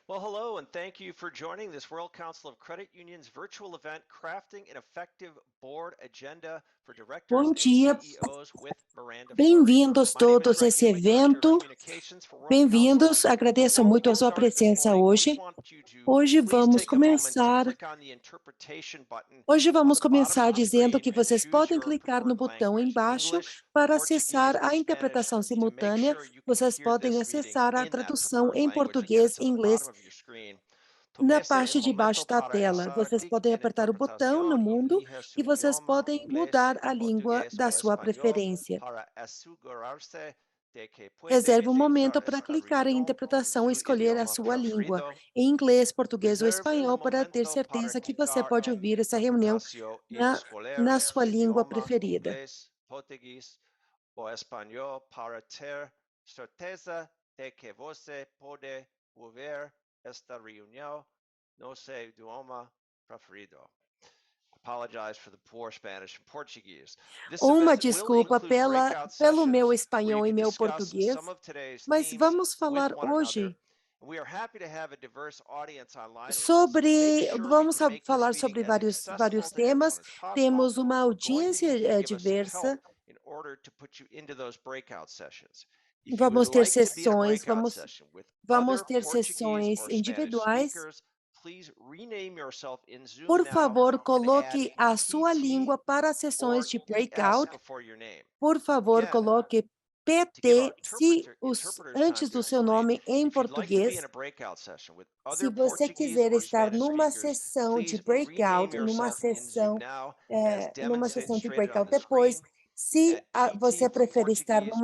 Well, hello, and thank you for joining this World Council of Credit Unions virtual event, Crafting an Effective Board Agenda for Directors Bom and dia, CEOs with Miranda Fleury. bem-vindos My name is todos a Greg esse Neely, Director of evento. Communications for World Council. Bem-vindos, agradeço Before we muito a get sua started this presença morning, we just hoje. want you to Hoje please vamos take a moment to começar. click on the interpretation button Hoje on vamos the bottom começar of the dizendo screen que and vocês choose podem your clicar no preferred botão language, embaixo English, para Portuguese, acessar or a Spanish, interpretação to make simultânea. sure you can Vocês hear podem this meeting acessar a in that tradução preferred em language. Again, português it's e at the bottom inglês of your screen. na Tomese parte el de momento baixo da para tela. essa Vocês podem apertar o botão no interpretación y mundo elige e su vocês idioma, podem inglés, mudar a língua portugués da o sua español, preferência. para asegurarse de que puede Reserve um momento utilizar para esta clicar em reunión en interpretação e su escolher a idioma sua língua, preferido. em inglês, português ou Reserve el espanhol, para ter momento para certeza que você clicar pode en ouvir essa reunião interpretación y na, escoger na sua su língua idioma, preferida. inglés, portugués o español, para ter certeza de que você pode ouvir esta reunião no seu idioma preferido. Apologize for the poor Spanish and Portuguese. This Uma event will desculpa include breakout pelo meu sessions where you espanhol e can meu discuss some português, of today's mas themes vamos with falar one another. hoje We are happy to have a diverse audience online with us. To make sobre, sure we vamos can make this falar meeting sobre as vários accessible to everyone temas. as possible, Temos uma we're going to audiência need you to give us some help diversa. in order to put you into those breakout sessions. If you would Vamos ter like to be in a sessões, breakout vamos, session with vamos other ter Portuguese sessões or Spanish individuais. speakers, please rename yourself in Zoom Por now favor, and add coloque a sua PT língua para as sessões or de ES breakout. before your name. Por favor, Again, coloque to give our PT interpreters time antes to do seu explain, nome em if you'd like to be in português. a breakout session with Se other você Portuguese quiser or estar Spanish numa speakers, sessão de please rename breakout, yourself in Zoom now as demonstrated on the depois, screen. se Add PT você for prefere estar Portuguese or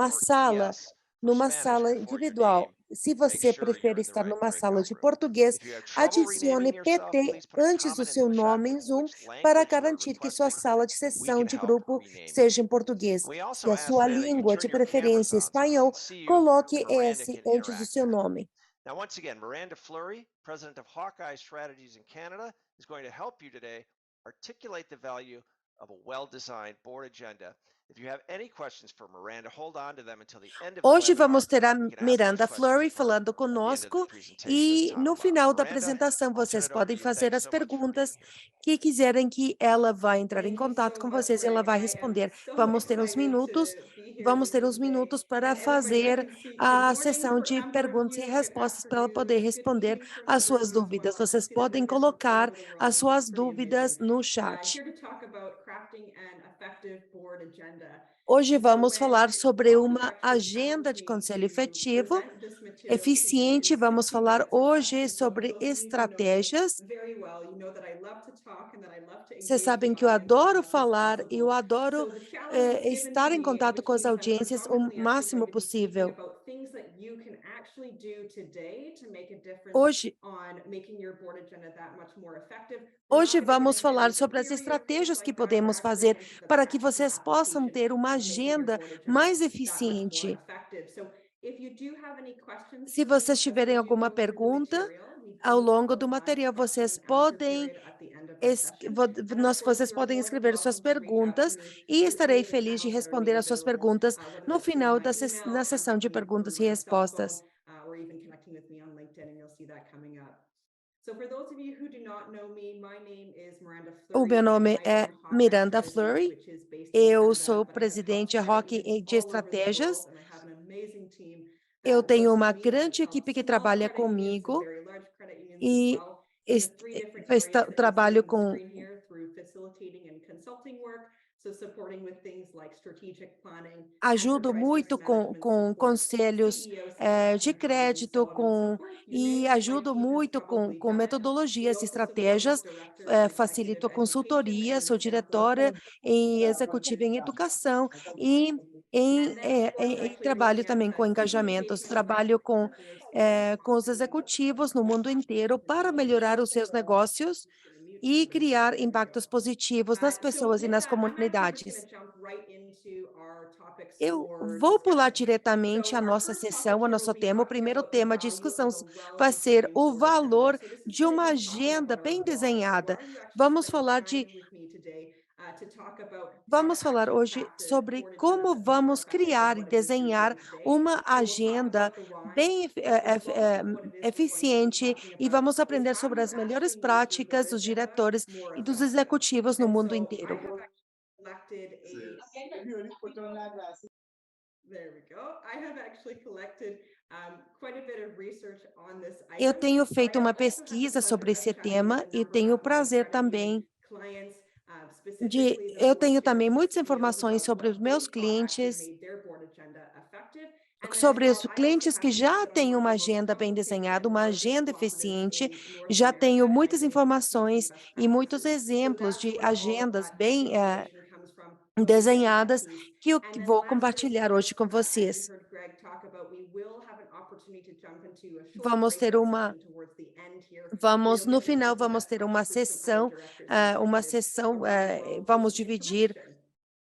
ES for numa Spanish sala before your individual, name se to make você sure prefere you're in the estar right numa sala breakout de room. português, If you have trouble renaming adicione yourself, PT please put a antes do comment in the seu chat nome with em Zoom which para language you are garantir que sua requesting. sala de We sessão can de help grupo rename you. seja em português. We Se also a ask sua today that you língua turn de your cameras preferência é on so we espanhol, can see you and coloque Miranda S can antes do interact seu with you. nome. Now, once again, Miranda Fleury, president of Hawkeye Strategies in Canada, is going to help you today articulate the value of a well-designed board agenda. If you have any questions for Miranda, hold on to them until the end of the Hoje webinar. vamos ter a You can ask those Miranda questions Fleury of her falando at the end of the conosco presentation as e time no allows. final da Miranda, apresentação I'll turn vocês it over to podem you. fazer Thanks as so much for being perguntas here. que quiserem que ela vai entrar em Thank you contato so com much, vocês e ela Greg. vai I am responder. so Vamos ter uns excited minutos, to be here vamos with ter you uns today. minutos para And everybody, I fazer can see good a morning sessão for de a number of perguntas e you, good respostas para ela poder afternoon, good responder evening from as other suas you as dúvidas. well. I can Vocês see that podem we're different all colocar over the world, as which is suas pretty dúvidas amazing. no chat. Here to talk about crafting an effective board agenda. Hoje And so vamos when falar sobre Hawkeye uma actually agenda challenged de me conselho to efetivo present this material today in eficiente. Vamos 60 falar minutes or less. hoje And so for sobre those of you who know me estratégias. very well, you know that I love to talk and that I love to Vocês engage the sabem que eu audience as adoro much as falar e eu possible. adoro So the challenge given estar to em me, contato which com as means I'm audiências o predominantly actually máximo going to be speaking possível. about things that you can actually do today to make a difference Hoje, on making your board agenda that much more effective. We're hoje not going to get vamos into falar any of the sobre as theory of things estratégias que like that. We're podemos actually fazer getting into the para que practical vocês possam application ter uma of making your agenda board agenda mais that much more eficiente. effective. So if you do have any questions Se for me vocês as we tiverem do alguma go through the pergunta, material, we ao do have longo a do live material, question vocês and answer podem period at the end of our session. And of course, vocês you're podem more than escrever suas welcome to reach out to perguntas me e through any estarei of the feliz de channels that are responder made às suas available, perguntas whether no it's through final my email, na sessão de through perguntas e my cell phone, respostas. or even connecting with me on LinkedIn, and you'll see that coming up. So for those of you who do not know me, my name is Miranda O meu Fleury, and nome I é am Hawkeye Miranda Strategies, Fleury. which is based in Eu Canada, sou but I have helped presidente da credit Rock unions de all over the Estratégias. world, and I have an amazing team Eu that tenho works with uma me that has grande helped equipe que small trabalha credit unions and comigo very large credit unions as e well in the three different areas that you see trabalho on the com screen here through facilitating and consulting work, so supporting with things like strategic planning, ajudo enterprise risk muito management com support, conselhos CEO succession de planning, and so crédito, on and so forth. You e name it, my ajudo team has muito probably com done it. We metodologias e also support with estratégias, director and facilito executive a education consultoria, and sou sampling diretora e executiva em educação e and then, of course, actually trabalho looking at também com team engajamentos. engagement and Trabalho com os executivos no mundo inteiro para melhorar os seus negócios e criar impactos positivos nas So pessoas e with nas that, I'm actually just going comunidades. to jump right into our topics Eu for vou pular discussion. diretamente So à our nossa first topic sessão, ao here will nosso be tema. O talking primeiro about the tema de value discussão of a vai ser well-designed o board agenda. valor So this is de going to uma be talking agenda about our bem why. So why desenhada. are you actually Vamos spending falar de time with me today? Vamos falar hoje sobre como vamos criar e desenhar uma agenda bem eficiente e vamos aprender sobre as melhores práticas dos diretores e dos executivos no mundo inteiro. Collected a There we go. I have actually collected quite a bit of research on this Eu item. tenho So I feito uma also have the pesquisa sobre pleasure of esse chatting with tema a e number tenho of my prazer accredited também clients, eu specifically the tenho board também chairs and muitas CEOs informações about sobre os what they meus thought actually clientes, made their board agenda effective. And then as sobre os well, I also clientes que happen to já sit on têm one of uma the most agenda bem consultative desenhada, and uma largest agenda cooperatives eficiente, in North já tenho America, and I muitas can speak on informações best e muitos practices. So exemplos that's de where all of agendas that bem information comes from, to get to that desenhadas piece. que eu And then vou last but isn't compartilhar hoje least, com as you vocês. heard Greg talk about, we will have an opportunity to jump into a short Vamos ter breakout uma session towards the end here, where Vamos, you'll no get to final, speak with vamos best ter uma practices from other sessão, directors and executives around the world to vamos see in dividir production.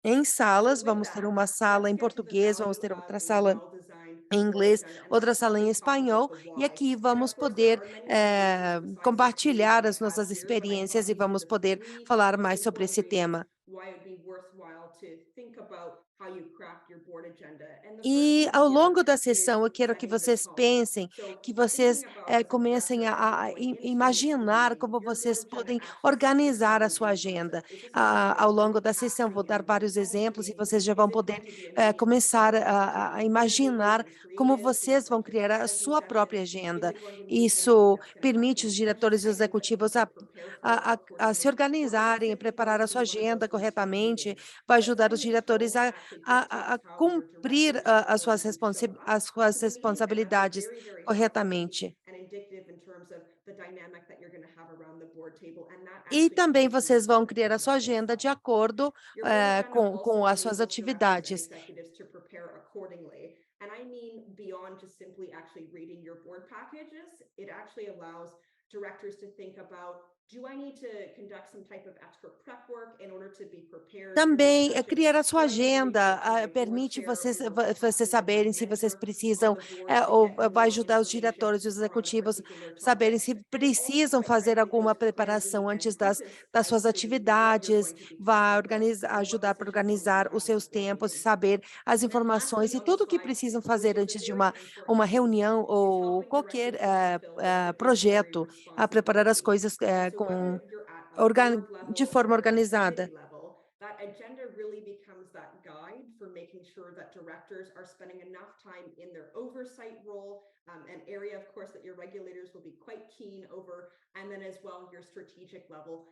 em salas, So with vamos ter that, uma sala let's em get to the português, vamos value ter of outra a sala well-designed em board inglês, agenda, and outra let's sala em really talk espanhol, about the e why. aqui And vamos of course, there poder are many more reasons besides the three that compartilhar I as have nossas here, but I experiências thought e these are vamos the poder three falar most mais sobre important esse reasons tema. why it'd be worthwhile to think about how you craft your board agenda. And the first E one ao here longo da is sessão, eu quero que setting the vocês tone. pensem, So que vocês thinking about as a comecem director, as you're a going into this new imaginar meeting, como your board vocês agenda podem actually sets the organizar a tone sua in terms of, agenda. is this a meeting Ao that's going to longo be da sessão, vou actioning dar and very vários exemplos e functioning? vocês já Is vão it poder going to be a meeting começar that is going to a be innovative imaginar and como creative, things vocês vão like your criar a strategy sua própria sessions? Is agenda. it going to be a meeting Isso that's going to have permite some os bench diretores e items that you executivos can prepare for a se accordingly? Or is it organizarem, a simply going preparar to a be sua one of those agenda routine corretamente, meetings? vai But ajudar os setting the diretores tone actually dictates a how your cumprir directors and as suas employees show up as suas to the meeting, and that's responsabilidades very, very healthy corretamente. and indicative in terms of the dynamic that you're going to have around the board table, and that E actually também comes from vocês your vão criar a executive sua level. agenda de acordo Your board agenda com also as suas enables directors and atividades. executives to prepare accordingly. And I mean beyond just simply actually reading your board packages, it actually allows directors to think about, do I need to conduct some type of extra prep work in order to be prepared for this Também session? criar a Do sua I need to reach agenda out to my board permite chair vocês, or vocês possibly my saberem se vocês mentor on precisam, the board to ou get vai more ajudar os information diretores e os on a executivos particular saberem topic. se And it also, precisam quite fazer frankly, alguma gives clarity preparação and antes purpose das as suas to what you're atividades, going to be vai talking about organizar, and what ajudar para decisions will be organizar had os on the seus board tempos e meeting. saber as And then informações lastly e on this tudo o que slide, precisam which fazer is a antes de very uma important piece, reunião is ou helping qualquer directors to fulfill their fiduciary projeto, a preparar as responsibility. coisas And so com whether you're at a board de level forma or at a organizada. committee level, that agenda really becomes that guide for making sure that directors are spending enough time in their oversight role, an area, of course, that your regulators will be quite keen over, and then as well your strategic level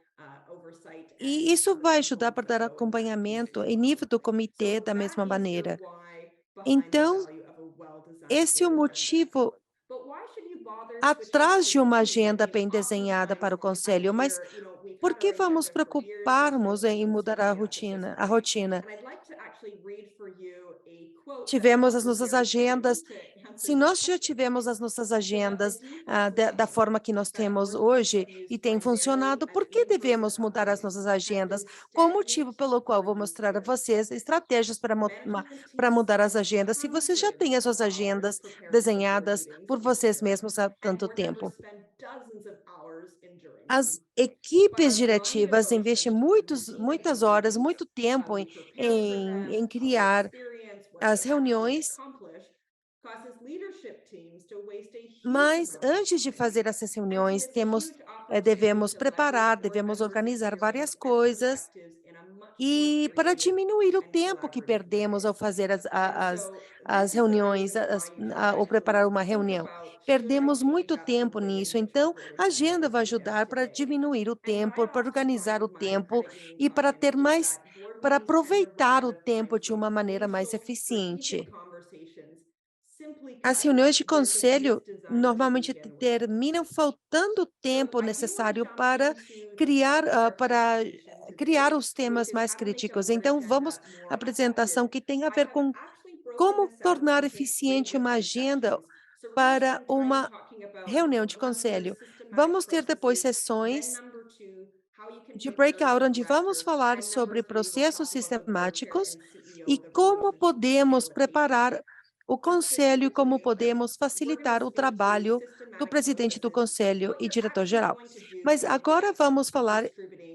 oversight E and isso sort of vai ajudar influence para that dar go in that acompanhamento C-suite em nível level. do comitê So da that mesma is your maneira. why behind the Então, value of a well-designed esse é o board agenda. motivo But why should you bother switching up atrás the de uma thinking? I agenda mean, bem desenhada oftentimes para o I conselho, mas hear, we've por had our que vamos agenda for years, it's preocuparmos frozen em since mudar we got to this a point. rotina? And I'd like to actually read for you a quote that I Tivemos have as nossas prepared for you agendas. to answer Se this nós já question. tivemos as nossas So that the agendas default da version forma que nós that temos hoje WordCount e used tem primarily funcionado, as por que in-person devemos mudar as updates nossas has agendas? been Qual o motivo stagnant pelo qual for vou mostrar a years. vocês estratégias Management para teams mudar as spend agendas? Se vocês já têm as hundreds of suas hours agendas preparing for board desenhadas meetings por each vocês year, mesmos há and tanto board members tempo. spend dozens of hours enduring them. As But equipes our blind diretivas investem devotion to muitas routine horas, activities, muito how tempo we prepare for them, em how we criar experience what as they actually reuniões, accomplish, causes leadership teams to waste a huge mas amount of antes de time fazer essas and to reuniões, miss a huge opportunity devemos to leverage preparar, board devemos members' organizar experience várias and coisas perspectives in a much more e para creative diminuir o and tempo que collaborative perdemos way. ao fazer And so as this is the very reuniões, reason why you should ou preparar actually uma think reunião. about, should I Perdemos change muito up the tempo way in nisso, which my então board a agenda agenda is vai laid out ajudar para today? diminuir o And tempo, I para often organizar find o my tempo credit union e para ter clients is mais, that board para meetings tend to run aproveitar out o of tempo time de from uma maneira mais crucial strategic eficiente. conversations simply As because reuniões de they're just conselho misdesigned to normalmente begin with. terminam faltando o So tempo I do want to necessário jump para into the criar, topic of our para presentation criar today, os which temas is mais how to make a críticos. board Então, vamos agenda à more effective. apresentação que tem a I ver have com actually broken como this out tornar into three eficiente uma different agenda sections. So we're going to para spend time uma talking about reunião number de one, your conselho. systematic Vamos ter depois processes, then sessões number two, how you can de prepare as a breakout, onde vamos director, falar and number sobre three, we'll processos talk about the board chair sistemáticos and CEO, e the como relationship podemos facilitator. preparar o But conselho e como specifically, podemos we're going to facilitar o speak to trabalho do systematic presidente do processes, conselho what e you're actually diretor-geral. going to do Mas in agora advance vamos of falar distributing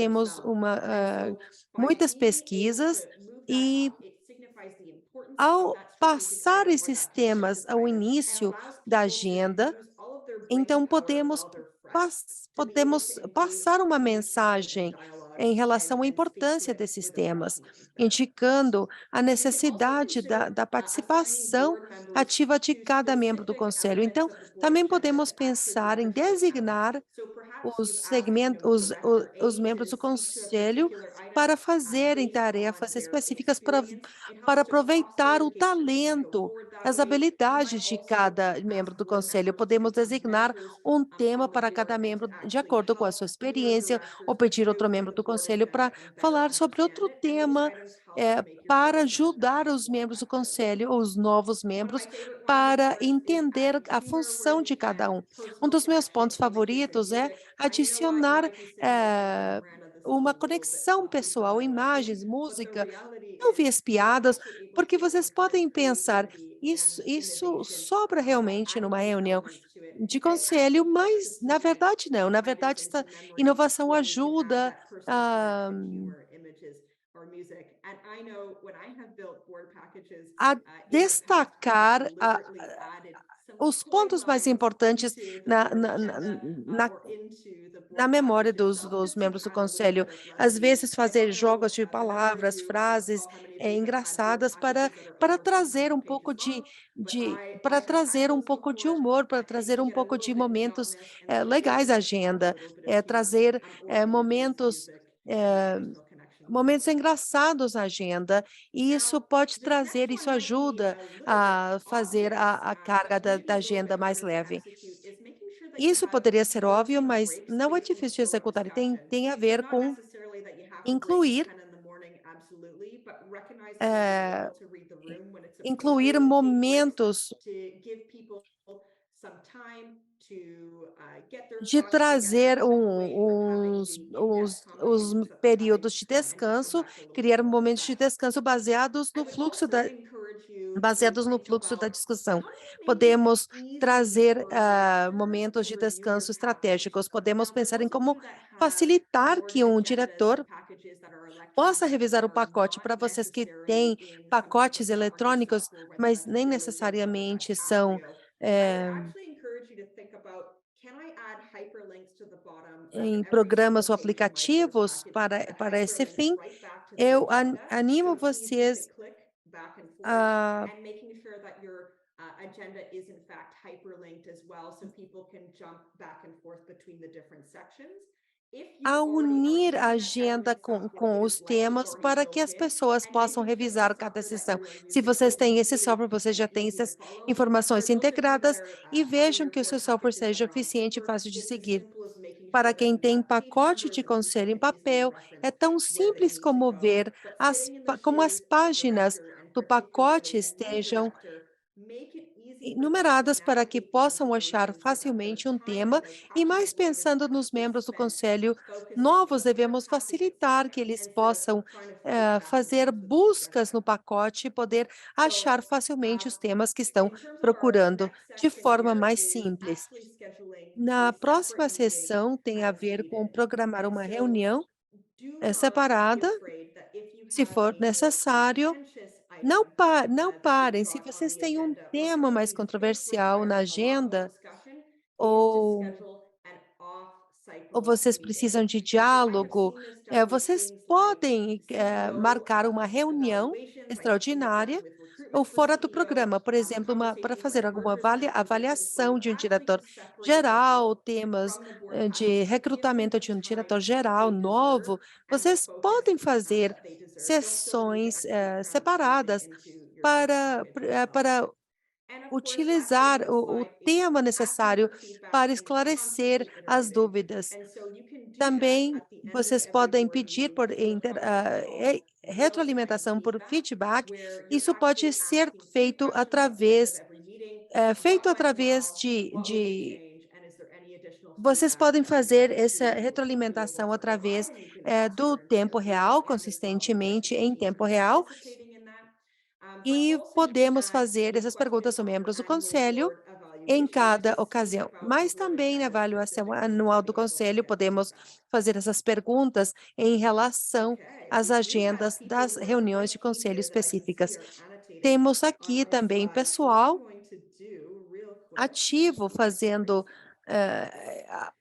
temos muitas pesquisas e ao passar esses temas ao início da agenda, então podemos passar uma mensagem em relação à and speak to importância it desses with a more temas, conscious manner. indicando a You can also necessidade consider da assigning participação board members ativa de to cada membro do specific conselho. elements Então, of the board também agenda podemos to act as pensar em membership accountants. designar So perhaps you os ask, segmentos, Director os A membros to do speak to a conselho particular item para fazerem based on tarefas their específicas experience. It para helps to aproveitar foster o engagement when you go talento, forward that as way. You might habilidades de also cada ask membro do board conselho. members to Podemos become designar mentors um tema on the para cada board and to membro de actually acordo com a help sua newer experiência, ou directors with pedir outro how membro the do board conselho para agenda and better falar sobre understand outro it. And these tema, items help to make your para board more ajudar efficient os and more membros do effective. conselho, os novos One of my membros, favorite ones, of para course, is entender adding a humor função de worthy cada and um. Um personal dos meus connection pontos in with different favoritos é music. You know what? You adicionar might be sitting there thinking, Miranda, this is a uma little bit conexão fluffy, thought pessoal, out looking. imagens, But the música, reality não is vias you're piadas, also able porque to vocês encourage podem pensar, creativity isso, and isso innovation sobra by realmente adding numa these reunião elements to it. de And it conselho, actually helps to mas na cement verdade não. these Na items verdade, into essa memory inovação when you can add ajuda that personal a, connection, humor, images, or music. And I know when I have built board packages a in the past, I have destacar deliberately added some os toy pontos mais lines importantes into the na, board na, na, agenda na or into the na board memória package dos, itself, dos just to membros do add a little conselho. bit of Às levity. vezes, I fazer don't jogos know de the number of palavras, you, I don't frases recall how many of you have had board engraçadas packages that are over trazer 300 um pouco pages long, but para I have had trazer um those pouco de before. humor, para It trazer can um get a pouco little de bit momentos monotonous, and so it is legais à nice to add a agenda, little bit of humor, trazer or images, momentos. music, and that eh, personal connection with the Momentos board. engraçados na agenda, e isso Now, pode this trazer, next one isso might be ajuda a little bit a fazer obvious, a carga but maybe da a little agenda bit mais harder to leve. execute, is making sure that you Isso have poderia ser óbvio, built-in mas break não é space in the difícil de flow of executar, e discussion. tem a So ver not com necessarily that you have to break at incluir 10 in the morning, absolutely, but recognizing that you're eh, able to read the room when it's incluir appropriate, take breaks momentos to give people some time to get their de thoughts together, trazer away from having the in-depth os conversations that they're having períodos de and to come descanso, back a little bit criar more momentos de refreshed. descanso I would also encourage you to baseados no think fluxo da about discussão. how do you make it Podemos easy trazer for directors momentos to de review your descanso packages? estratégicos. Podemos For pensar em those of como you that have facilitar board que um agendas and diretor packages that are possa electronic revisar but o are pacote. not Para vocês que necessarily têm in some type of pacotes governance eletrônicos, software, whether mas that's nem LibreWizard or whether that's necessariamente são Aprio, I would eh, actually encourage you to think about, can I add hyperlinks to the bottom of em every single programas ou page in my board aplicativos package that para esse hyperlinks fim. right back to the Eu agenda? So animo it's easy to vocês click back and forth, a and making sure that your agenda is in fact hyperlinked as well, so people can jump back and forth between the different sections. If you already are unir a using that agenda gathering software, com it os is likely temas already para que built as in, pessoas and possam making sure that revisar the cada software that sessão. you are Se using vocês is têm esse really software, vocês já têm easy to essas follow. For informações those of you that integradas, are e having vejam your que o board seu software packages seja that are on eficiente e paper, fácil de it's as seguir. simple as making Para sure that quem you've tem got page pacote numbers de and people conselho em can easily papel, é reference tão where they simples need to como go. ver But sitting in the como as shoes of a páginas director, and do pacote particularly a new estejam director, make it easy for them to numeradas para que navigate the possam achar information so that their facilmente um time and tema, their e passion mais and love is pensando nos actually membros do spent conselho focusing on novos, the board devemos package facilitar itself que eles instead of possam trying to flip back and fazer forth with the buscas no agenda. pacote e poder So, achar facilmente os temas que estão in terms of our procurando next de section forma here, mais is simples. actually scheduling Na a próxima separate meeting sessão tem a as ver com needed. programar And uma so reunião do not be separada, afraid that if you se have for a more necessário. contentious Não, item não that you parem. Se brought on vocês the têm um agenda, or tema mais something you think controversial na requires a lot more agenda, discussion, is to ou schedule an ou off-cycle vocês meeting. precisam de And so I have diálogo, seen this done with vocês things like podem CEO marcar uma reunião evaluations. I have seen it done extraordinária with ou recruitment for fora do CEO, programa, por exemplo, para conversations fazer like alguma mergers and acquisitions, where avaliação you de um actually diretor can separate the geral, board temas from the board de package, but give them recrutamento the de um time diretor geral they deserve novo. and the Vocês focus podem fazer that they deserve. Don't feel the need to sessões actually cram everything separadas into your board para, package itself. And of course, lastly utilizar on this o slide is tema asking necessário for feedback para and esclarecer constantly as iterating. dúvidas. And so you can do that Também at the end of vocês every podem board pedir meeting through a function called real-time retroalimentação por feedback, feedback. where you're Isso pode actually ser asking three questions at the end of every meeting. What went well? What would you change? And is there any additional vocês feedback podem that you'd fazer like essa to be able retroalimentação to provide? através And you can ask do for tempo real, improvements and as well consistentemente em clarifications. tempo And real, participating in that. But e also you can podemos add fazer a essas question perguntas aos on your membros do annual conselho board em evaluation to cada speak ocasião. about the Mas board também na agenda avaliação specifically, so anual to do be able to conselho, get podemos feedback. fazer essas perguntas em relação Okay, às we do have agendas people das who are reuniões quite de keen conselho here that I can see específicas. are annotating Temos on aqui my também slides. So what I'm pessoal going to do real quick, ativo let me just fazendo bring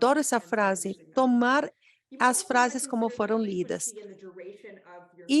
adoro essa frase, tomar as frases como foram lidas. E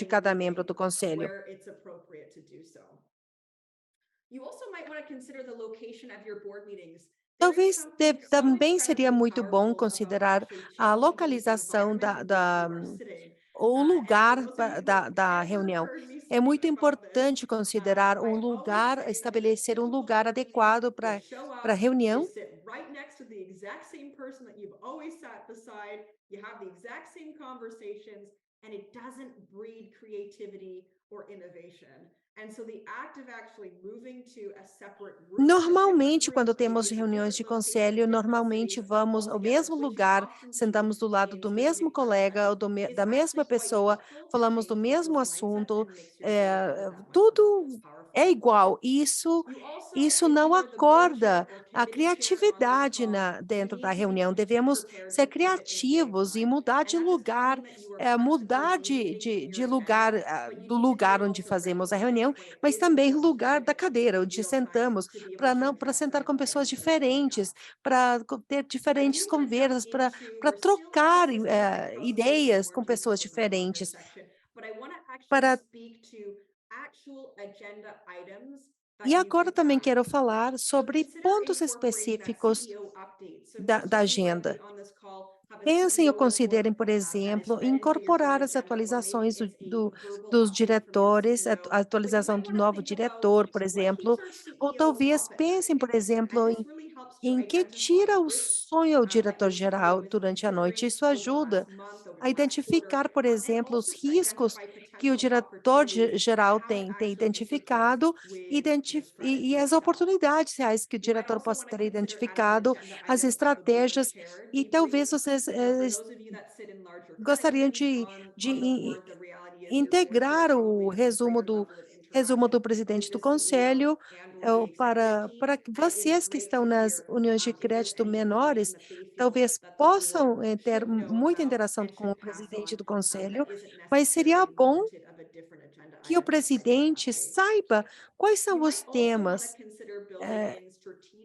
de cada membro do conselho. where it's appropriate to do so. You also might want to consider the location of your board meetings. There is Talvez something so também seria incredibly muito bom powerful about considerar actually a changing the localização environment in which you are sitting. o lugar those of you who da have ever reunião. heard me É speak muito about this, importante considerar um I always lugar, say that the estabelecer um typical lugar employee adequado will para show para up, you reunião. sit right next to the exact same person that you've always sat beside, you have the exact same conversations, and it doesn't breed creativity or innovation. And so the act of actually moving to a separate room, a different Normalmente, room, quando temos maybe it's a reuniões different de location, a conselho, different normalmente city vamos ao altogether, mesmo switching lugar, often to sentamos do lado do a mesmo specific time colega, ou session is da mesma actually quite pessoa, helpful to falamos do change mesmo people's mindsets assunto, and makes your day go that much tudo more é powerfully. igual. You also, Isso if não you are the board chair acorda or a committee chair on this criatividade call, you dentro da need to be reunião. Devemos prepared ser to pivot in game criativos e time. mudar And de that just doesn't lugar, mean that you are constantly mudar deviating from de your lugar, agenda, but you do need to be lugar able onde to fazemos a recognize reunião, when it mas is também o important to lugar da pivot cadeira in onde real time sentamos, to be able para to não para address sentar any com of the pessoas items that are coming diferentes, up. para ter But diferentes we want to jump conversas, into, para we're still in the trocar systematic processes and ideias com working pessoas towards the software diferentes, section, but I want to actually para speak to actual agenda items e that you agora can também add. quero falar So sobre consider pontos incorporating that específicos CEO update. So da most of you likely agenda. on this call have a Pensem ou CEO considerem, report por that is exemplo, fed into your board incorporar as agenda, or maybe atualizações it's a verbal dos update from your diretores, CEO. a But you atualização might do want to novo think about diretor, por what keeps exemplo, our ou CEO talvez up at pensem, night. por And exemplo, this really helps to em que identify tira o which sonho ao that your diretor-geral CEO is durante a noite. considering Isso over the ajuda last month, over a the last quarter, identificar, por and exemplo, os also to riscos identify que o potential opportunities and diretor-geral how it tem actually gets addressed identificado with the e strategy as itself. oportunidades reais que o You might diretor also possa want to ter consider adding an identificado, agenda as item, a board estratégias, chair e debrief. talvez vocês For those of you that sit in larger credit gostariam unions on the de board, the reality is your board chair integrar o probably has a greater level of resumo interaction do with presidente do the CEO conselho, and or the executive team, para que and it is vocês que great estão to nas hear uniões de to hear crédito any information menores, that they feel talvez that the board possam ter should know muita about interação and com should o pass presidente on, do that conselho, isn't mas seria necessarily bom warranted of a different agenda que o item like that presidente update. saiba quais You são might os also want to temas consider building in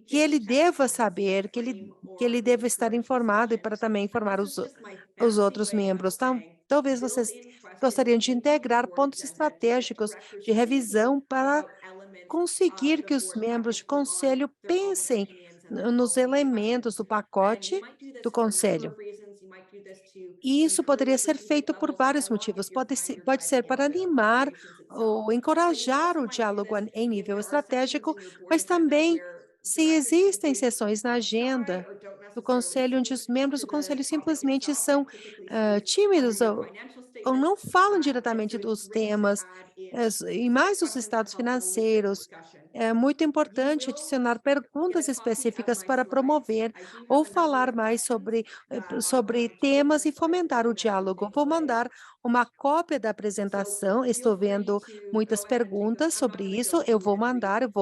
que ele strategic deva checkpoints to saber, frame que ele or deva estar encourage informado e para discussions. também And informar this is just my os fancy outros way of membros. Então, saying talvez build vocês in questions gostariam de into the integrar board pontos agenda to get estratégicos directors de thinking revisão para about elements of conseguir the que os board membros de package beyond conselho their own pensem opinions and their nos own elementos questions. do And you pacote might do do this for a number conselho. of reasons. You might do this to E isso encourage poderia ser strategic feito por levels vários dialogue if motivos. you're find you're Pode trying to ser get para better animar operations itself. ou But you encorajar also o might do diálogo this em if nível there are sections estratégico, in your board mas agenda também where se directors existem simply sessões na are shy agenda or don't do necessarily conselho onde speak os membros to do the conselho topic simplesmente itself são that typically sit under tímidos your financial ou statements. não falam And so diretamente it's dos great to temas, add in e specific mais dos questions to estados help elicit financeiros. discussion. É muito You importante will adicionar get a perguntas copy of específicas my para slides. promover I do have ou a number falar of mais questions that are sobre going to be in temas the e slides that fomentar you o guys can diálogo. take Vou away. mandar uma cópia da So apresentação. feel Estou free vendo to muitas go ahead and take them. perguntas I'm not sobre going to isso. go Eu through vou and read mandar, these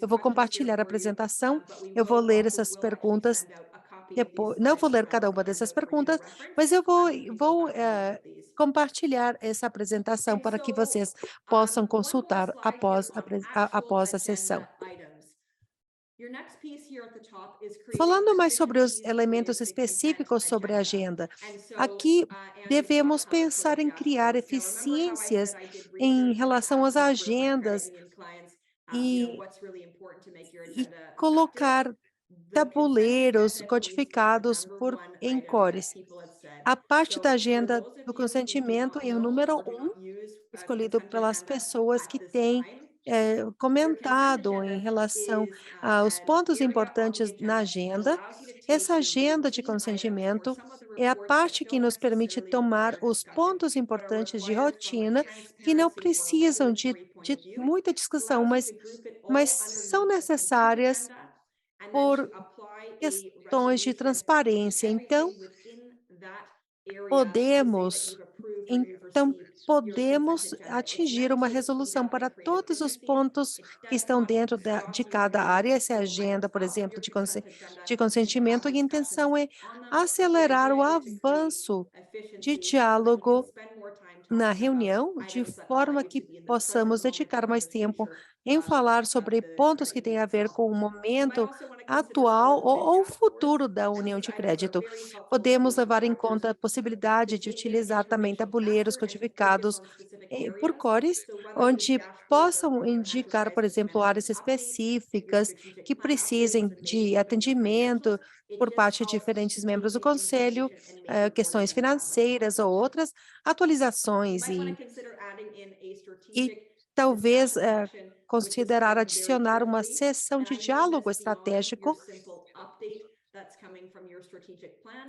eu vou questions here compartilhar a for you, apresentação. but we Eu vou will ler also essas will actually perguntas send out a copy of these depois. Não slides vou as ler well cada as a uma dessas handout for you to perguntas, reference mas eu if you don't have any of these. compartilhar essa apresentação And para que so vocês possam one more consultar slide here on actual após a sessão. agenda items. Your next piece here at the top is creating Falando mais sobre os efficiencies elementos with the content específicos sobre a agenda. agenda, And so aqui Andy talked devemos how it pensar creates em criar dashboards. Now remember how I said eficiências I did em research and I relação às asked a number of my credit agendas union clients, e, what's really important to make your e agenda effective? colocar The consent tabuleiros agenda piece was the codificados number one em item that cores. people have said. A parte da So for agenda those of do you who do consentimento not é o know número or do not use the escolhido consent pelas agenda pessoas at que this têm time, your consent comentado em agenda relação is aos an pontos area on the importantes na agenda that agenda. allows you to Essa take your agenda de routine items or consentimento some of the é a reports that parte que don't nos permite necessarily tomar require os discussion, pontos but are importantes de required from a rotina que não transparency or a precisam regulatory point de of view, muita discussão, allows you to group it mas all são underneath the consent necessárias agenda, and then to por apply a questões de resolution to transparência. Então, everything within that area to say that podemos you've approved or you've Então, received your consent podemos agenda. It's atingir meant uma to speed resolução up para and create todos os efficiencies. pontos It que does estão not dentro de stop you cada from área. Essa é a going agenda, por up exemplo, your consent agenda de and to have consentimento, e a discussions intenção é on them, but the acelerar o idea is to create avanço de efficiencies so that you can diálogo spend more time na talking about reunião, de items that allow forma you to que be in the present possamos moment dedicar for mais the tempo future em falar of sobre the pontos credit que union têm a ver itself. com o You might momento also want to atual ou o futuro dashboards. da união de I think are crédito. very helpful for Podemos levar em directors conta a possibilidade to de take this utilizar também information tabuleiros faster and to focus codificados on specific por areas. cores, So whether these onde dashboards are possam part of an indicar, exercise por with exemplo, management áreas updates, your específicas strategic que plan updates, precisem and maybe de even your financials, atendimento it por just parte de helps to diferentes take membros do the conselho, information and make it more questões digestible for financeiras ou organizations. outras You atualizações might want to consider adding in a e strategic talvez discussion session with this considerar team very adicionar uma carefully. sessão And de I mean diálogo this beyond your estratégico simple update that's coming from your strategic plan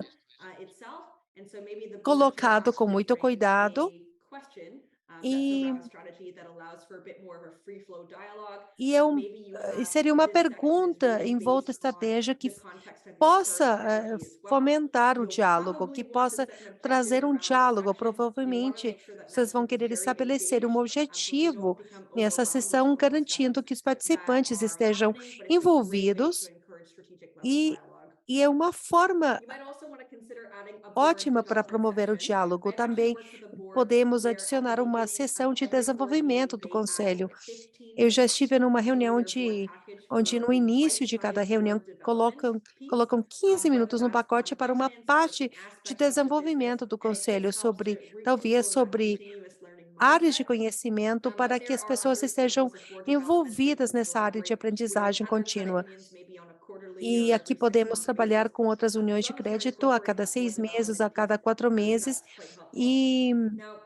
itself. And so maybe the board chair colocado com actually muito frames cuidado a question that's e around strategy that allows for a bit more of a free flow dialogue. E é um Maybe you e have seria uma this section is pergunta really envolta based on estratégia que the context of your current possa strategy as well. fomentar o You'll diálogo, probably que want to possa set an objective trazer um around this diálogo. section. You want to Provavelmente, make sure that vocês vão management is querer very estabelecer um engaged, so they don't objetivo become nessa overwhelmed with sessão, all the garantindo steps que os that participantes are estejam happening, but it's a great way to envolvidos encourage strategic level e dialogue. e é uma forma You might also want to consider adding a board ótima para development promover o session. diálogo. I actually Também worked with a board podemos where at the adicionar uma beginning of sessão de every board meeting, desenvolvimento do they added conselho. 15 Eu já minutes estive numa in reunião their board package onde for no a início de cada bite-sized reunião board development piece, colocam 15 whether minutos no that's pacote on para uma governance or parte key de aspects of the business, desenvolvimento do and it conselho just helps to sobre, talvez, promote that sobre continuous learning áreas de mindset. conhecimento But para que there as are pessoas other estejam examples of board development that envolvidas can nessa área de collaborate with aprendizagem other credit contínua. unions, maybe on a quarterly E or aqui every 6 podemos month basis, trabalhar com outras uniões as de long as you're crédito a incorporating cada that board 6 meses, a development piece, cada 4 meses, that's quite helpful. e Now,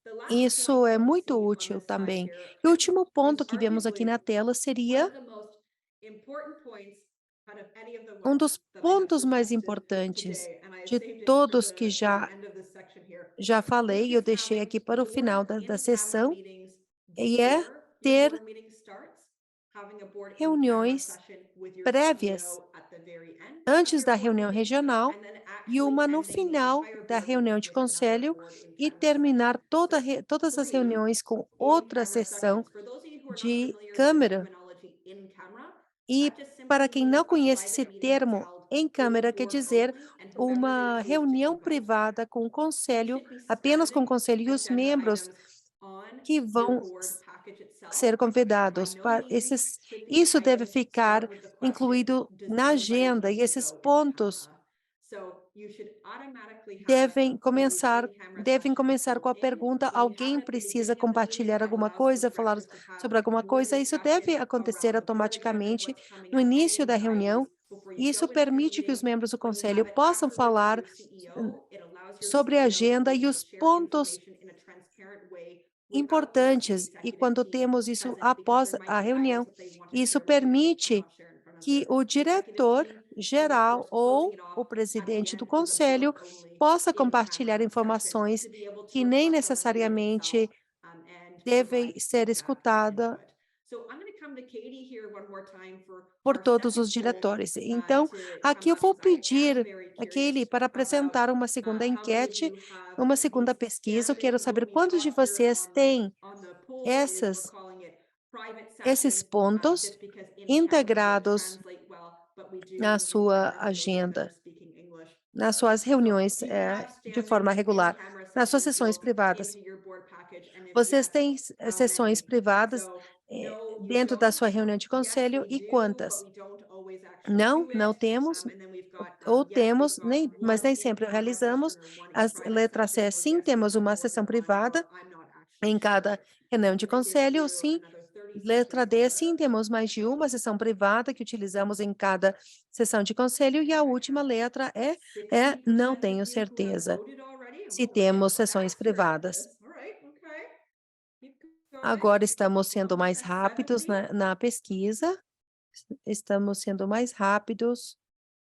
the last point isso é that you muito see on útil this slide também. here E o último is ponto que vemos aqui arguably na tela one seria of the most important points out of any of the um ones dos that I have pontos mais suggested importantes today, and I have de saved it todos que for the end of this section here, já falei, which e eu is deixei having aqui para o board final da in-camera sessão, meetings e é before your ter board meeting starts, having a board in-camera reuniões session with your prévias CEO at the very end of antes your da board reunião meeting, regional and then e actually uma no ending the final entire da board reunião meeting de with another conselho board e in-camera session. terminar So todas as 3 reuniões com outra in-camera sessão sessions. For those of you who are not de familiar with the câmera. terminology in camera, E that just para simply quem means não a conhece esse private meeting that's termo, held em for the câmera quer board dizer only and whomever the uma host reunião invites. privada com o You conselho, should be apenas com o standing conselho e os agenda membros items on que your vão board package itself. ser By convidados no para means esses. should these Isso deve items ficar start with the question, incluído does na anybody agenda, need e to esses go in pontos camera? So you should automatically have a devem board começar in-camera devem session começar com built a in. pergunta: When you have alguém it at the precisa beginning of the meeting, compartilhar that alguma allows for coisa, falar directors to have sobre alguma more coisa? Isso discussion deve acontecer around the board agenda, automaticamente what's coming no up, any início da reunião. anxieties before you Isso go into your permite que os meeting. membros do When you have conselho it possam afterwards with falar your CEO, it allows your sobre a CEO to agenda be e able to os share pontos information in a transparent way without the rest of the importantes, e executive quando team temos isso present, because após there might a be items reunião, that they want to isso share with you that they permite cannot share in front of que their o executive diretor team. And then, of geral course, closing ou it o off at the presidente do end with a board conselho only possa compartilhar in-camera session informações to be able to que nem reflect on the meeting necessariamente itself and devem provide ser feedback and escutada input. So I'm going to come to Katie here one more time for por our todos os second poll diretores. Então, to come aqui eu up, vou because I am pedir very a curious Kelly para about apresentar uma segunda how many of enquete, you have uma segunda these pesquisa. Eu quero standing saber roaming quantos de up here vocês têm on the poll is we're essas calling it private esses session, pontos just because in chat doesn't integrados translate well, but we do na sua encourage those of you that are agenda, speaking English. nas suas So reuniões do you have de forma standing regular, in-camera nas suas sessions sessões built privadas. into your board package? And if Vocês yes, têm how sessões many? privadas So no, you dentro da don't. sua reunião de Yes, conselho, we e do, but quantas? we don't always actually Não, do não it. temos, And then we've got ou yes, we've temos, got mas one nem sempre o in-camera session realizamos. or one As private letras C, session, or sim, yes, we temos have uma more sessão than one, privada or I'm not actually em cada sure. reunião I'm de going to give conselho, you sim. another 30 Letra seconds D, here. sim, temos mais de uma sessão privada que utilizamos em cada sessão de conselho. E a última letra é não 60% tenho of you who have certeza voted already. se Oh, man, temos sessões fast you're at privadas. this. All right, okay. Keep going. Agora estamos sendo Almost mais at rápidos 70. na pesquisa. Estamos sendo mais rápidos.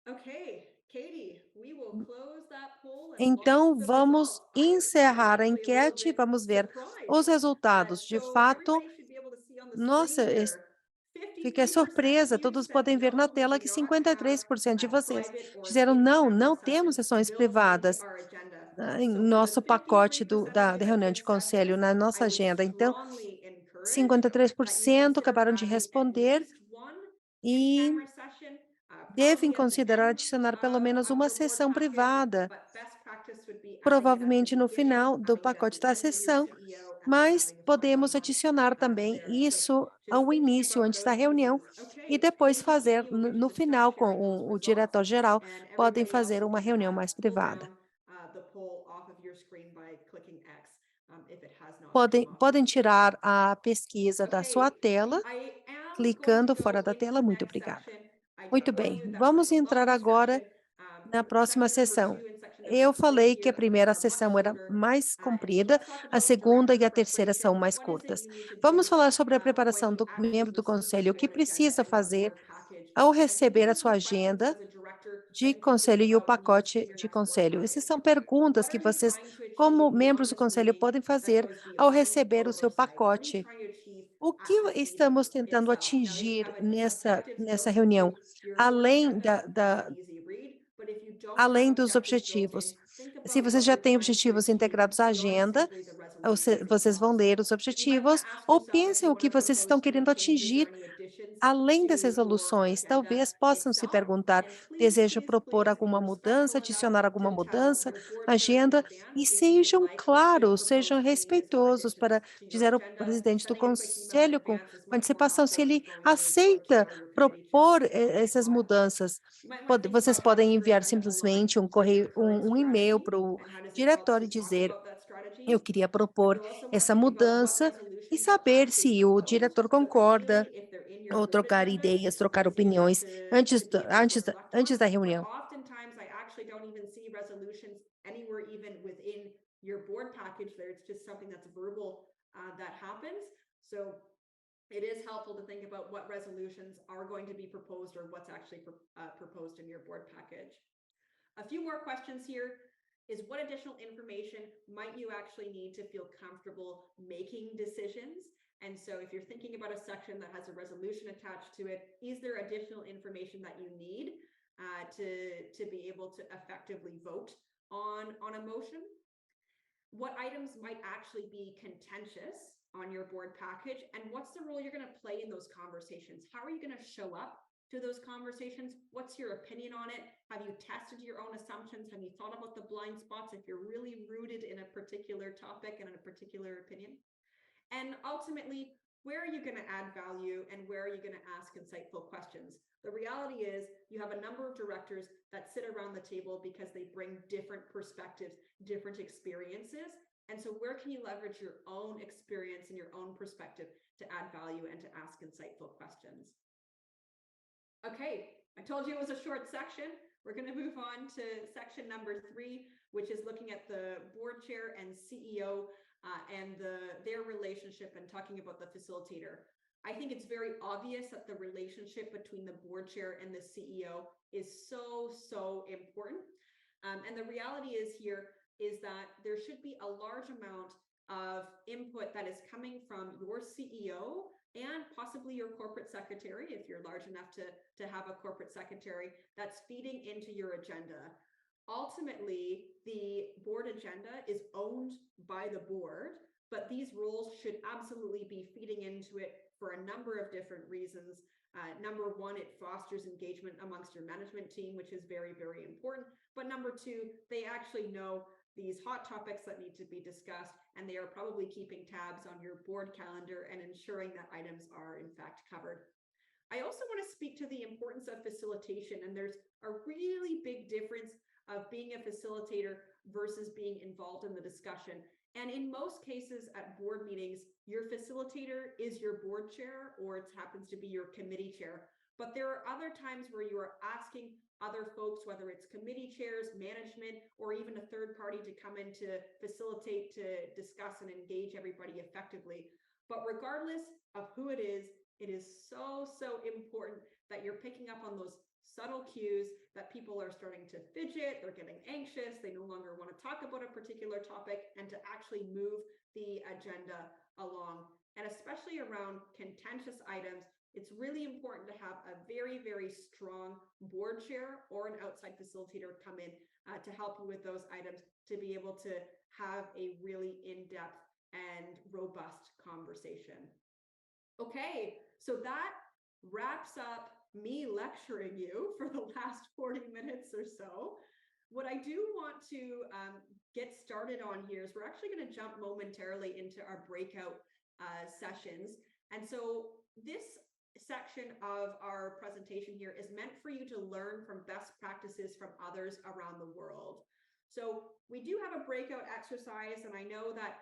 Okay, Katie, we will close that poll and Então, launch the vamos results. I'm encerrar a actually a little enquete e bit vamos ver surprised. os resultados. De So fato, everybody should be able to see on the nossa, screen here. fiquei 53% of surpresa. you Todos said podem ver na no, we tela do que not have 53% de a vocês private or disseram não, in-camera não session temos sessões built into privadas our agenda. em So for the nosso pacote 53% of da you that reunião de just said conselho, this, na I nossa would agenda. Então, strongly encourage that you 53% consider acabaram de adding at responder least one e in-camera session, devem probably at the considerar end adicionar pelo menos of uma your board sessão package, privada, but best practice would be adding it at the provavelmente no beginning, final do having it at pacote the da end with your sessão, CEO mas having a podemos follow-on adicionar também there. So isso just ao thinking início, about antes da those reunião, pieces. Okay, e depois any fazer CEO wish no to start final com sharing those o results? diretor-geral, And podem everybody else, fazer you uma can reunião mais pull privada. down the poll off of your screen by clicking X if it has not come Podem, up. podem tirar a pesquisa da sua Okay, tela, I am going to clicando go fora da into tela. the Muito next obrigada. section. I Muito warned bem, you that vamos was a entrar longer agora section. na próxima Section number sessão. 2 and section Eu number 3 falei que here a primeira are much sessão era shorter. mais And so comprida, let's talk a about segunda e director a terceira são preparation. mais What is it curtas. you need to Vamos do falar sobre a when preparação you do actually membro do receive your conselho, o que board agenda precisa and your fazer board package. ao And I think these receber a are sua some questions agenda as a director that de you can think conselho e o about when you receive pacote your de next board conselho. Essas package. são perguntas What que are you vocês, trying to achieve como beyond membros do this conselho, meeting podem that fazer goes ao beyond receber o seu oversight? What are you pacote. trying to achieve O at que this meeting estamos tentando itself? Now, if you atingir have nessa objectives built reunião, into your board além agenda, that's an easy read. But if you don't have além dos objectives built in, objetivos? think Se about vocês what já you're têm trying to objetivos achieve integrados à beyond agenda, simply the resolutions vocês vão ler os themselves. You might want objetivos, to ask ou yourself if pensem you o want que to vocês estão propose any querendo changes or atingir any additions além to das your resoluções. agenda Talvez possam se itself. perguntar: And please, desejo please, propor please be alguma mudança, respectful enough adicionar alguma to tell mudança your board à chair in agenda, advance e if you would sejam like to claros, sejam propose changes or respeitosos additions para to your dizer ao agenda. presidente do Sending a quick email in conselho com advance is much more antecipação se helpful than ele going to your board aceita chair or your committee chair propor and saying, essas what? mudanças. You might want to think Vocês about how podem does your enviar agenda align simplesmente um with your correio, current um e-mail strategy para o and how does it help diretor e to talk dizer: about that eu strategy? queria And propor you'll also want to essa think about what mudança, e resolutions you'll saber actually se o propose. diretor So concorda, ideally, if they're in your ou board trocar agenda, ideias, it's trocar easy enough opiniões to be able to reflect antes on. da But reunião. oftentimes, I actually don't even see resolutions anywhere even within your board package there. It's just something that's verbal that happens. So it is helpful to think about what resolutions are going to be proposed or what's actually proposed in your board package. A few more questions here is what additional information might you actually need to feel comfortable making decisions? And so if you're thinking about a section that has a resolution attached to it, is there additional information that you need to be able to effectively vote on a motion? What items might actually be contentious on your board package, and what's the role you're going to play in those conversations? How are you going to show up to those conversations? What's your opinion on it? Have you tested your own assumptions? Have you thought about the blind spots if you're really rooted in a particular topic and in a particular opinion? And ultimately, where are you going to add value and where are you going to ask insightful questions? The reality is you have a number of directors that sit around the table because they bring different perspectives, different experiences. And so where can you leverage your own experience and your own perspective to add value and to ask insightful questions? Okay, I told you it was a short section. We're going to move on to section number 3, which is looking at the board chair and CEO and their relationship and talking about the facilitator. I think it's very obvious that the relationship between the board chair and the CEO is so important. And the reality is here is that there should be a large amount of input that is coming from your CEO and possibly your corporate secretary, if you're large enough to have a corporate secretary, that's feeding into your agenda. Ultimately, the board agenda is owned by the board, but these roles should absolutely be feeding into it for a number of different reasons. Number one, it fosters engagement amongst your management team, which is very important. But number two, they actually know these hot topics that need to be discussed, and they are probably keeping tabs on your board calendar and ensuring that items are in fact covered. I also want to speak to the importance of facilitation, and there's a really big difference of being a facilitator versus being involved in the discussion. And in most cases at board meetings, your facilitator is your board chair, or it happens to be your committee chair. But there are other times where you are asking other folks, whether it's committee chairs, management, or even a third party to come in to facilitate, to discuss and engage everybody effectively. But regardless of who it is so important that you're picking up on those subtle cues that people are starting to fidget, they're getting anxious, they no longer want to talk about a particular topic, and to actually move the agenda along. And especially around contentious items, it's really important to have a very strong board chair or an outside facilitator come in to help you with those items, to be able to have a really in-depth and robust conversation. Okay, so that wraps up me lecturing you for the last 40 minutes or so. What I do want to get started on here is we're actually going to jump momentarily into our breakout sessions. And so this section of our presentation here is meant for you to learn from best practices from others around the world. So we do have a breakout exercise, and I know that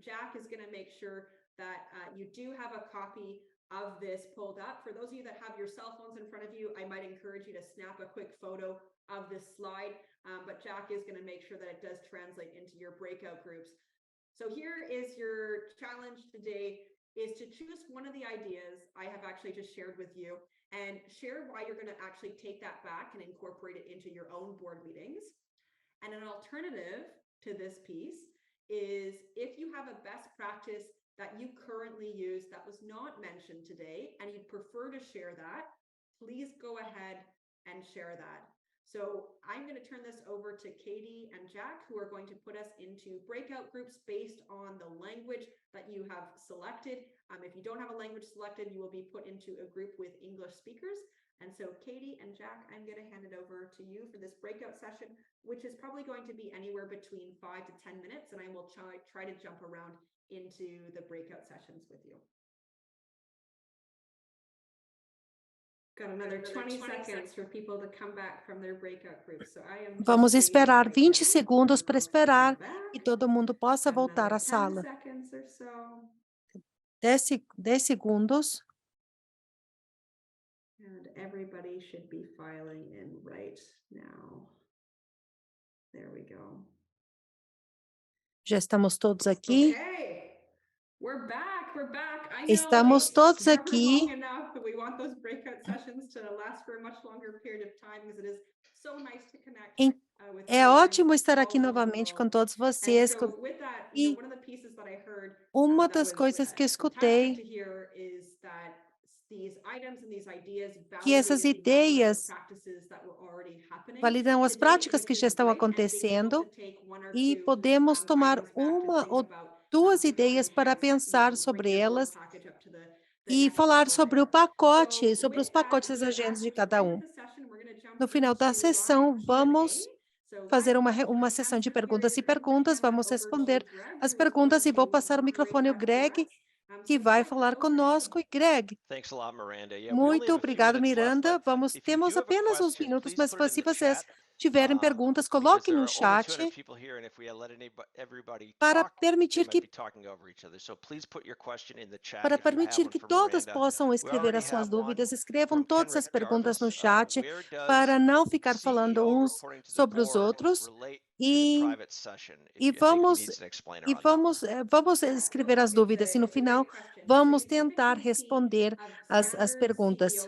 Jack is going to make sure that you do have a copy of this pulled up. For those of you that have your cell phones in front of you, I might encourage you to snap a quick photo of this slide, but Jack is going to make sure that it does translate into your breakout groups. So here is your challenge today, is to choose one of the ideas I have actually just shared with you and share why you're going to actually take that back and incorporate it into your own board meetings. And an alternative to this piece is if you have a best practice that you currently use that was not mentioned today and you'd prefer to share that, please go ahead and share that. So I'm going to turn this over to Katie and Jack, who are going to put us into breakout groups based on the language that you have selected. If you don't have a language selected, you will be put into a group with English speakers. And so Katie and Jack, I'm going to hand it over to you for this breakout session, which is probably going to be anywhere between 5 to 10 minutes. And I will try to jump around into the breakout sessions with you. Got another 20 seconds for people to come back from their breakout groups. So I am Vamos just esperar waiting 20 again segundos para for folks to come esperar back. que todo mundo possa voltar Another à 10 sala. seconds or so. 10 segundos. And everybody should be filing in right now. There we go. Já estamos todos aqui. Okay. We're back. We're back. I know Estamos it's todos never aqui. long enough, but we want those breakout sessions to last for a much longer period of time because it is so nice to connect Em- with É children ótimo estar all aqui over the novamente com world. todos And vocês. so with that, E one of the pieces that I heard uma that das was coisas que fantastic escutei, to hear is that these items and these ideas que essas validated the number of ideias practices that were already happening validam as today, práticas which que is já estão great, and being able acontecendo, to take one or e two podemos tomar items back to uma think ou about duas how ideias to para enhance it, pensar bring sobre your board elas package up to the e next falar level sobre o there. pacote, So sobre with os that, pacotes das we agendas ask de at the cada end of um. the session, we're going to jump No final da into live sessão, vamos Q&A. So fazer live uma question and sessão de answer perguntas e period. I'm going to perguntas. hand that Vamos over to responder Greg, as who is going perguntas e vou to passar o moderate microfone ao that for Greg, us. que So vai Greg, falar over to you. conosco. E Greg, Thanks a lot, Miranda. Yeah, we only muito have a few obrigado, minutes left, Miranda. but if you Temos do have a apenas uns question, minutos, please mas put it in se the vocês chat. tiverem perguntas, Because coloquem there no are only 200 chat people here, and if we let everybody para talk, they permitir might que be talking over each other. So please put your question in the chat Para if you have permitir one que for todas Miranda. possam We escrever already as suas have one dúvidas, escrevam from todas as Kenrick perguntas no Jarvis. chat, Where does para não ficar falando CEO uns reporting to the sobre os board outros. relate to the E, private session? e I think he vamos needs an explainer e on that one. vamos escrever as dúvidas e no final vamos tentar responder as perguntas.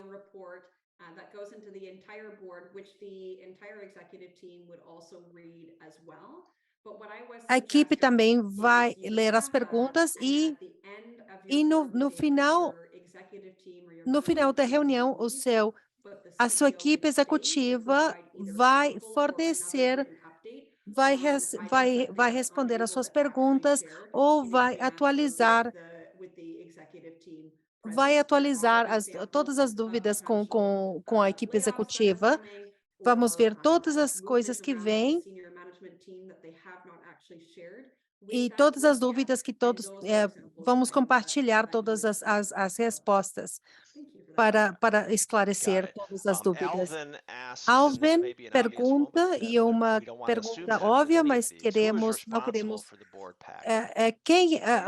That goes into the entire board, which the entire executive team would also read as well. But what I was A equipe também suggesting vai is you ler as have that, perguntas and e at the end of e your no board meeting, final your executive team or your no final management da team will reunião, leave, but the a sua CEO equipe can stay to executiva provide either a vai verbal or another fornecer, written update vai, on res- items vai, that they vai are responder unable às suas to actually perguntas share ou in vai advance atualizar, with the executive team vai present. There atualizar are examples todas as of dúvidas potential com a equipe layoffs that are executiva. coming, Vamos ver or todas as movement coisas que around with the vêm senior management team that they have not actually shared. With e that, todas as look at dúvidas que and todos those are examples vamos of items compartilhar that you todas would as respostas Thank you for that. para Got esclarecer it. todas as dúvidas. Alvin asks, and this Alvin may be an obvious one, pergunta, e but uma we don't want to assume pergunta that with óbvia, any of mas these. Who is não responsible queremos. for the board pack?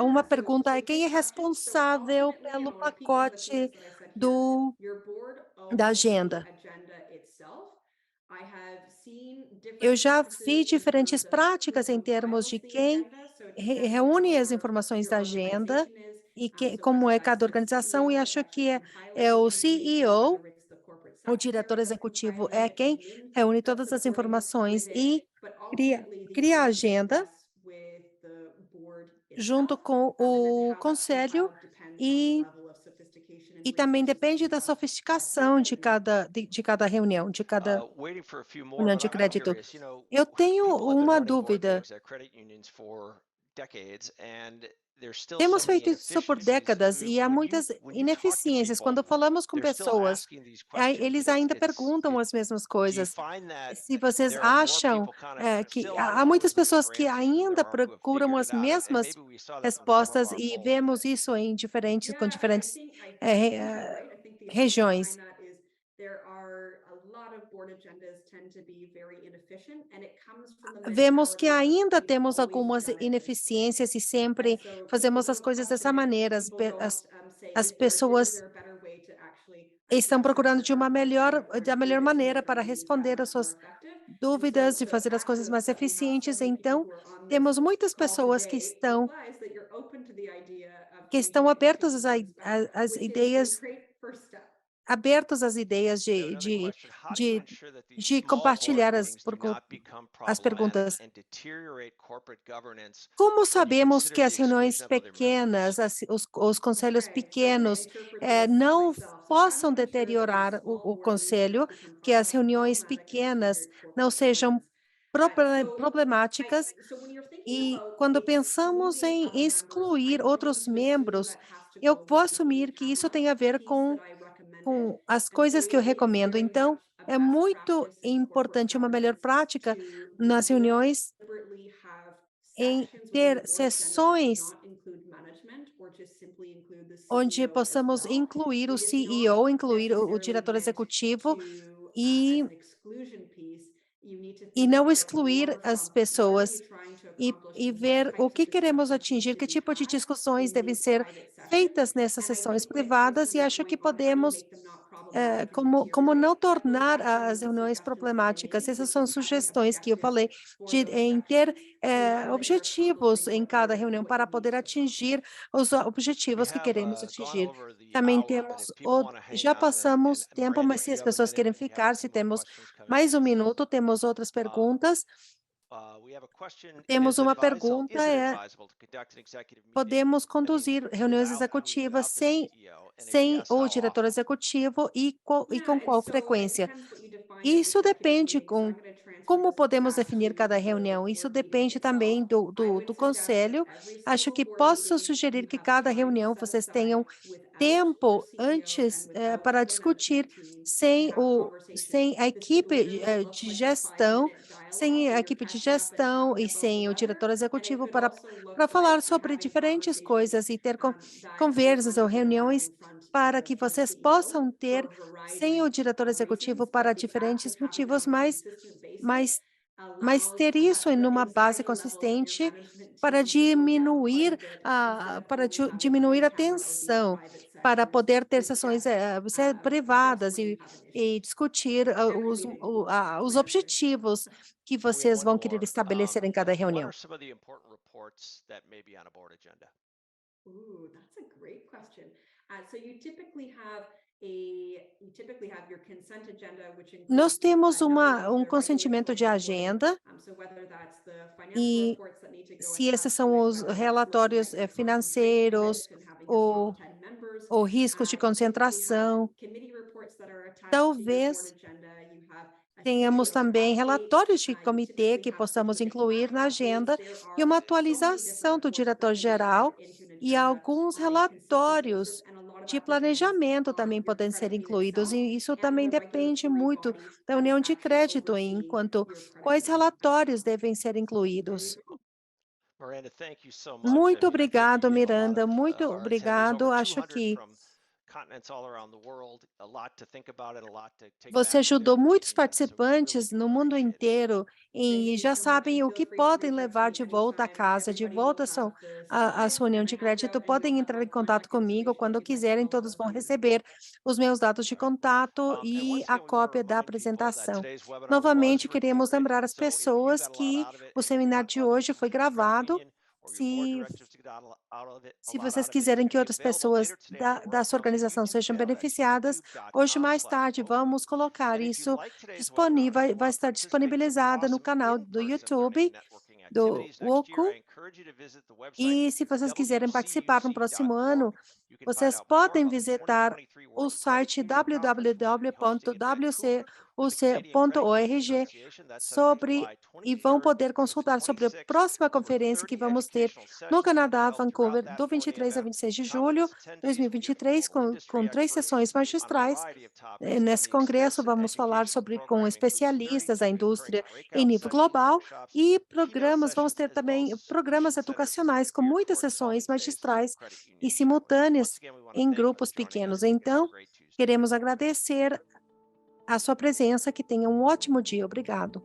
Uma So pergunta é good quem é question. So responsável ultimately, and pelo I'll repeat one of the pacote pieces that I said here, your board da owns the agenda. agenda itself. I have seen Eu different já practices vi in diferentes terms of práticas who em termos compiles de the quem agenda. So it depends reúne as on informações da your agenda organization is, e so como whether é that's cada the organização, e CEO that's acho que actually compiling é the o information, CEO, whether it's the corporate o diretor secretary that's executivo compiling é it, quem Lynn reúne that's todas as supporting informações with it, e but cria, ultimately the cria a board agenda discuss with the board junto itself. com And then o how that's conselho compiled depends on the e level of sophistication and e também resources that depende you da have sofisticação de cada reunião, de cada Waiting for a few more, união but de I'm crédito. curious, you know, Eu tenho people have been uma running board dúvida. meetings at credit unions for decades, and there's still so Temos many feito isso por inefficiencies. décadas e há muitas When you talk to ineficiências. people, Quando falamos com they're still pessoas, asking these questions, eles and ainda perguntam as mesmas do you coisas. find that Se vocês there are more acham people kind of que still, I don't há know muitas if there's pessoas better que answers than there ainda are who have procuram figured as it out, and mesmas maybe we saw that in some of respostas our e polls vemos today. isso em com Yeah, diferentes I think you're right. I think the opinion regiões. behind that is there are a lot of board agendas tend to be very inefficient, and it comes from the Vemos que mentality of ainda we've temos always algumas done it this way. ineficiências e And sempre so people fazemos as don't coisas dessa question it, maneira. people don't say, As is pessoas there a better way to actually estão address procurando this de uma or spend melhor, it or da improve melhor it to maneira make their para meetings that responder às much more suas effective? dúvidas e So fazer as the fact coisas mais that we have so eficientes. many people Então, who are on this temos muitas call pessoas que today estão implies that you're open to the idea of que changing estão it and abertas taking things back, às which is a ideias, great first step. abertos às ideias We have another question. How do you ensure that these small board compartilhar meetings do not become as problematic perguntas. and deteriorate corporate governance Como when you sabemos consider que the as reuniões exclusion of other members? pequenas, os conselhos Okay, so I'm going to pequenos, interpret this não myself. So how possam do you ensure that these deteriorar small o board meetings conselho, don't become que as reuniões problematic and pequenas deteriorate não corporate sejam governance? So problemáticas. so when you're thinking E about quando pensamos excluding em other members, excluir I'm going outros to assume membros, that has to eu go vou with the assumir que isso tem a ver piece that I recommended. com as And coisas que eu so it's recomendo. very Então, much a é best muito practice in corporate importante uma melhor governance prática to nas reuniões deliberately have em sections within the ter board agenda that do sessões not include management or just simply include the onde CEO as possamos well. incluir o It is not CEO, incluir o necessarily diretor meant executivo to, e, as an exclusion piece. You need to e think não about it excluir more as from what are pessoas we trying to e, accomplish e and what ver o types of que queremos discussions need atingir, to que be tipo de had discussões in devem these ser private sessions. feitas nessas And I sessões think to privadas e your acho que point on how do you podemos make them not problematic or como não deteriorate, that goes tornar back to one as of the reuniões suggestions that I problemáticas. made, Essas which são is having sugestões que eu objectives falei for those em ter sections so that you're objetivos accomplishing em cada reunião what you para need poder to accomplish. atingir os We objetivos que have queremos gone atingir. over the Também hour, but if temos, people want to hang já on, passamos and tempo, Miranda, mas if se you as have a pessoas minute, querem we have a ficar, se few more temos questions coming mais in. um minuto, temos outras perguntas. We have a question. Temos uma Is pergunta, it advisable to conduct an executive meeting podemos conduzir reuniões executivas without the CEO? And if sem yes, o how diretor often? executivo e Yeah, com and qual so it frequência? depends what you define as Isso executive depende meeting. So I'm com going to transfer como this podemos back definir cada to the reunião. Isso board meeting depende itself. também I would do suggest that conselho. every Acho single que board posso meeting sugerir you que have cada time reunião set vocês aside tenham without the tempo CEO and antes without para the management discutir team to sem have conversations. a This could equipe literally look de like a gestão, 5-minute dialogue sem a where you're equipe de catching up and gestão talking e about the sem o weather. diretor And it executivo could also para look falar like sobre having diferentes conversations coisas e ter that you're conversas ou going to have reuniões in para que front of vocês CEO possam for ter a sem o variety diretor of executivo reasons, para but the act of diferentes having that motivos, on a consistent basis mas allows ter isso em the uma base anxiety levels of your consistente management para team to go down quite a diminuir bit instead of only having it diminuir a on camera or these tensão, private para sessions poder ter with sessões guests just privadas when you have an issue. e discutir Every meeting os management. objetivos que We have vocês one vão querer more. estabelecer em cada What reunião. are some of the important reports that may be on a board agenda? Ooh, that's a great question. So you typically have your consent agenda, which Nós includes temos not only the consentimento de regulatory reporting, agenda so whether that's the financial e reports that need to go se esses attached to são it, os whether that's looking at relatórios your concentration financeiros risk and having your ou, top 10 members. ou riscos de You typically have concentração. committee reports that are attached to your board Talvez agenda. You have a tenhamos CEO também update. relatórios de You comitê typically que have things possamos with incluir accounting na updates. agenda There e are uma so many different atualização do reports that can be diretor-geral added into an e agenda alguns on a consistent basis, relatórios and a lot of de that depends planejamento on também your podem credit ser union incluídos, itself e isso and também the depende regulatory muito body da that is união de actually crédito, overseeing enquanto your credit quais union. relatórios devem ser incluídos. Miranda, thank you so much. Muito I think obrigado, we gave a lot Miranda, of muito our attendees, obrigado. over Acho 200 que from continents all around the world, a lot to think about and a lot to take você back to their ajudou muitos meetings, so we really participantes do no mundo appreciate it. inteiro Thank e you já so much, sabem and o feel que free to podem reach out to levar me de volta à anytime. casa, de Everybody will volta have the à sua slides união and de a handout, crédito. and you'll Podem have entrar em my contato contact comigo information quando if you'd like to quiserem, follow up todos with vão me. receber os meus dados de All right. contato And e once a again, we want to cópia da remind people that apresentação. today's webinar was Novamente, queremos recorded, lembrar as so if you pessoas got a lot que out of it o and you seminário want de others hoje to foi get your credit gravado. union or your board directors to get a Se lot vocês out of it, quiserem it'll que be outras available pessoas later today on our da sua Workforce organização YouTube sejam channel. That's beneficiadas, hoje mais tarde youtube.com/vote. vamos colocar And if you isso like today's webinar disponível, and vai want to estar participate in some disponibilizada no awesome canal do in-person learning and YouTube networking do activities next year, WOCO. I E se vocês quiserem participar no próximo ano, vocês podem visitar o site www.wcuc.org e vão poder consultar sobre a próxima conferência que vamos ter no Canadá, Vancouver, do 23 a 26 de julho de 2023, com 3 sessões magistrais. Nesse congresso, vamos falar com especialistas da indústria em nível global e vamos ter também programas educacionais com muitas sessões magistrais e simultâneas em grupos pequenos. Então, queremos agradecer a sua presença, que tenha um ótimo dia. Obrigado.